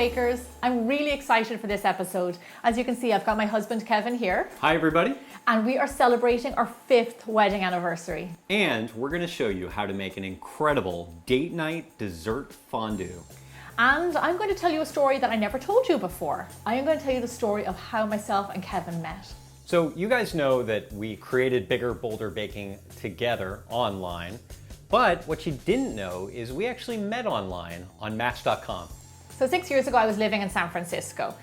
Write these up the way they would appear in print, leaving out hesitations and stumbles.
bakers. I'm really excited for this episode. As you can see, I've got my husband Kevin here. Hi everybody. And we are celebrating our 5th wedding anniversary. And we're going to show you how to make an incredible date night dessert fondue. And I'm going to tell you a story that I never told you before. I am going to tell you the story of how myself and Kevin met. So you guys know that we created Bigger Bolder Baking together online, but what you didn't know is we actually met online on Match.com. So 6 years ago, I was living in San Francisco.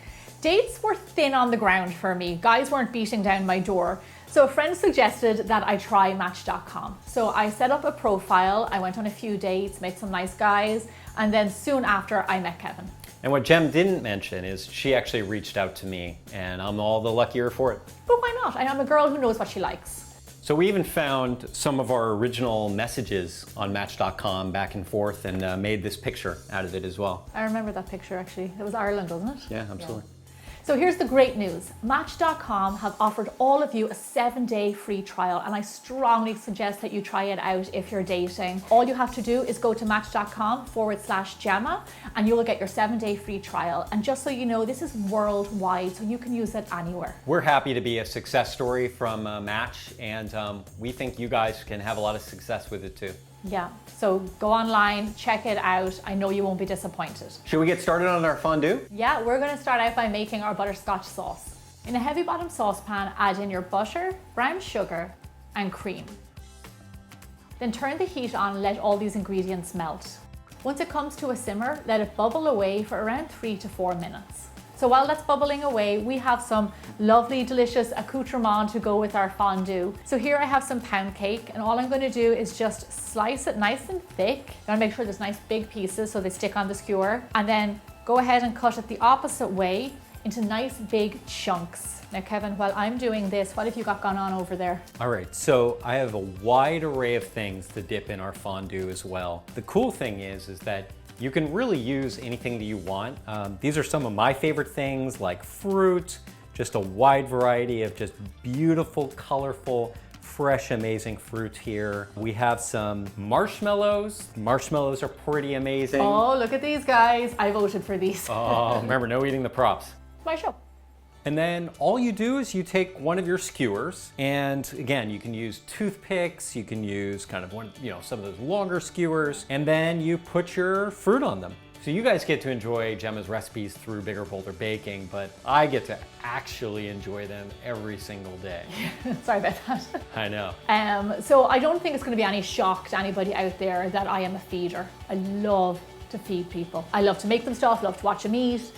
Dates were thin on the ground for me. Guys weren't beating down my door. So a friend suggested that I try Match.com. So I set up a profile, I went on a few dates, met some nice guys, and then soon after I met Kevin. And what Gem didn't mention is she actually reached out to me, and I'm all the luckier for it. But why not? I'm a girl who knows what she likes. So we even found some of our original messages on Match.com back and forth and made this picture out of it as well. I remember that picture actually. It was Ireland, wasn't it? Yeah, absolutely. Yeah. So here's the great news. Match.com have offered all of you a 7-day free trial, and I strongly suggest that you try it out if you're dating. All you have to do is go to match.com/Gemma and you will get your 7-day free trial. And just so you know, this is worldwide, so you can use it anywhere. We're happy to be a success story from Match, and we think you guys can have a lot of success with it too. Yeah, so go online, check it out. I know you won't be disappointed. Should we get started on our fondue? Yeah, we're going to start out by making our butterscotch sauce. In a heavy bottom saucepan, add in your butter, brown sugar, and cream. Then turn the heat on and let all these ingredients melt. Once it comes to a simmer, let it bubble away for around 3 to 4 minutes. So while that's bubbling away, we have some lovely, delicious accoutrement to go with our fondue. So here I have some pound cake, and all I'm going to do is just slice it nice and thick. I'm going to make sure there's nice big pieces so they stick on the skewer, and then go ahead and cut it the opposite way into nice big chunks. Now Kevin, while I'm doing this, what have you got going on over there? All right, so I have a wide array of things to dip in our fondue as well. The cool thing is that you can really use anything that you want. These are some of my favorite things, like fruit, just a wide variety of just beautiful, colorful, fresh, amazing fruit here. We have some marshmallows. Marshmallows are pretty amazing. Oh, look at these guys. I voted for these. Oh, remember, no eating the props. My show. And then all you do is you take one of your skewers, and again, you can use toothpicks, you can use kind of some of those longer skewers, and then you put your fruit on them. So you guys get to enjoy Gemma's recipes through Bigger Bolder Baking, but I get to actually enjoy them every single day. Sorry about that. I know. So I don't think it's going to be any shock to anybody out there that I am a feeder. I love to feed people. I love to make them stuff, love to watch them eat.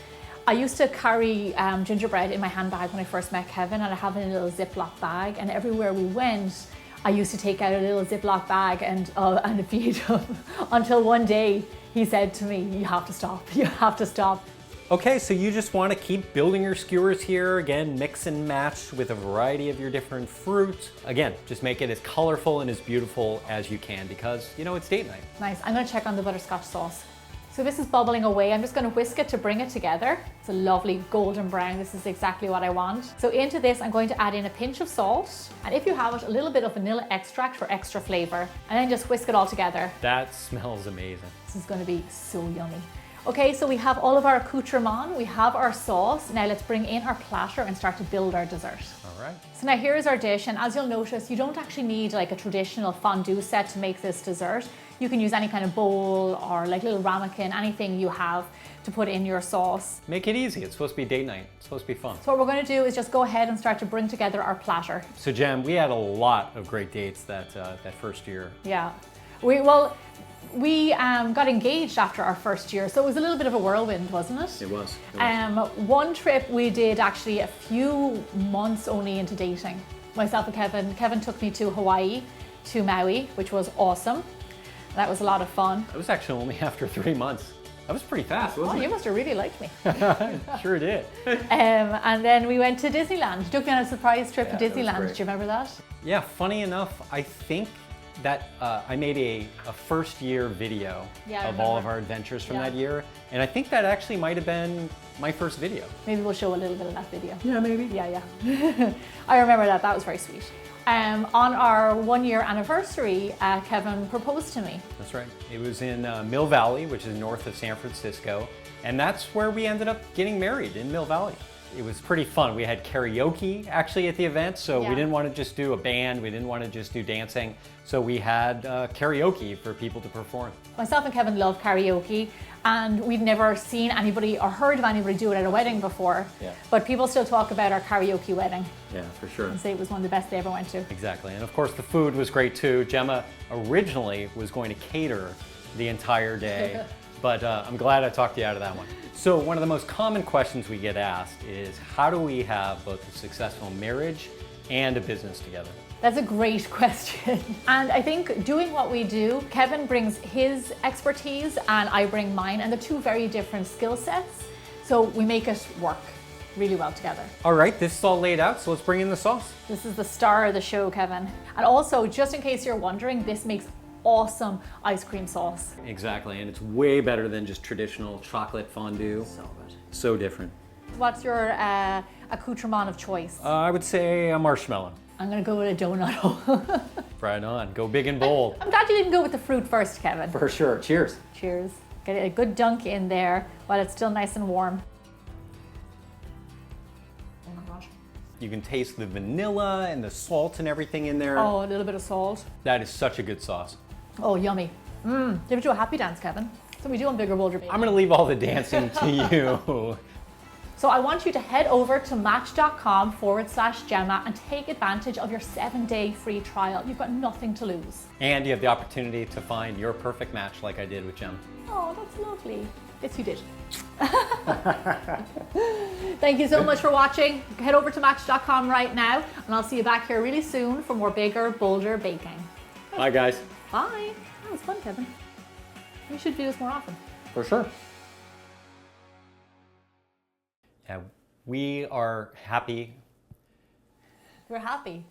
I used to carry gingerbread in my handbag when I first met Kevin, and I have it in a little Ziploc bag, and everywhere we went, I used to take out a little Ziploc bag and feed him until one day he said to me, you have to stop, you have to stop. Okay, so you just want to keep building your skewers here. Again, mix and match with a variety of your different fruit. Again, just make it as colorful and as beautiful as you can because, it's date night. Nice, I'm going to check on the butterscotch sauce. So this is bubbling away. I'm just going to whisk it to bring it together. It's a lovely golden brown. This is exactly what I want. So into this, I'm going to add in a pinch of salt. And if you have it, a little bit of vanilla extract for extra flavor. And then just whisk it all together. That smells amazing. This is going to be so yummy. Okay, so we have all of our accoutrement. We have our sauce. Now let's bring in our platter and start to build our dessert. All right. So now here's our dish. And as you'll notice, you don't actually need like a traditional fondue set to make this dessert. You can use any kind of bowl or like little ramekin, anything you have to put in your sauce. Make it easy. It's supposed to be date night. It's supposed to be fun. So what we're going to do is just go ahead and start to bring together our platter. So Gem, we had a lot of great dates that first year. Yeah. We got engaged after our first year, so it was a little bit of a whirlwind, wasn't it? It was. One trip we did actually a few months only into dating. Myself and Kevin took me to Hawaii, to Maui, which was awesome. That was a lot of fun. It was actually only after 3 months. That was pretty fast, wasn't it? You must have really liked me. Sure did. And then we went to Disneyland. You took me on a surprise trip to Disneyland. Do you remember that? Yeah, funny enough, I think that I made a first year video of all of our adventures from that year. And I think that actually might have been my first video. Maybe we'll show a little bit of that video. Yeah, maybe. Yeah. I remember that. That was very sweet. On our 1-year anniversary, Kevin proposed to me. That's right. It was in Mill Valley, which is north of San Francisco. And that's where we ended up getting married, in Mill Valley. It was pretty fun. We had karaoke actually at the event, so we didn't want to just do a band, we didn't want to just do dancing, so we had karaoke for people to perform. Myself and Kevin love karaoke, and we'd never seen anybody or heard of anybody do it at a wedding before. Yeah. But people still talk about our karaoke wedding Yeah, for sure. and say it was one of the best they ever went to. Exactly, and of course the food was great too. Gemma originally was going to cater the entire day, but I'm glad I talked you out of that one. So one of the most common questions we get asked is, how do we have both a successful marriage and a business together? That's a great question. And I think doing what we do, Kevin brings his expertise and I bring mine, and they're two very different skill sets. So we make it work really well together. All right, this is all laid out, so let's bring in the sauce. This is the star of the show, Kevin. And also, just in case you're wondering, this makes awesome ice cream sauce. Exactly, and it's way better than just traditional chocolate fondue. So good. So different. What's your accoutrement of choice? I would say a marshmallow. I'm gonna go with a donut. Right on, go big and bold. I'm glad you didn't go with the fruit first, Kevin. For sure, cheers. Cheers. Get a good dunk in there while it's still nice and warm. Oh my gosh. You can taste the vanilla and the salt and everything in there. Oh, a little bit of salt. That is such a good sauce. Oh, yummy. Do you ever do a happy dance, Kevin? So we do on Bigger Bolder Baby. I'm gonna leave all the dancing to you. So I want you to head over to match.com/Gemma and take advantage of your 7-day free trial. You've got nothing to lose. And you have the opportunity to find your perfect match like I did with Gemma. Oh, that's lovely. Yes, you did. Thank you so much for watching. Head over to match.com right now, and I'll see you back here really soon for more Bigger Bolder Baking. Bye guys. Bye. That was fun, Kevin. We should do this more often. For sure. Yeah, we are happy. We're happy.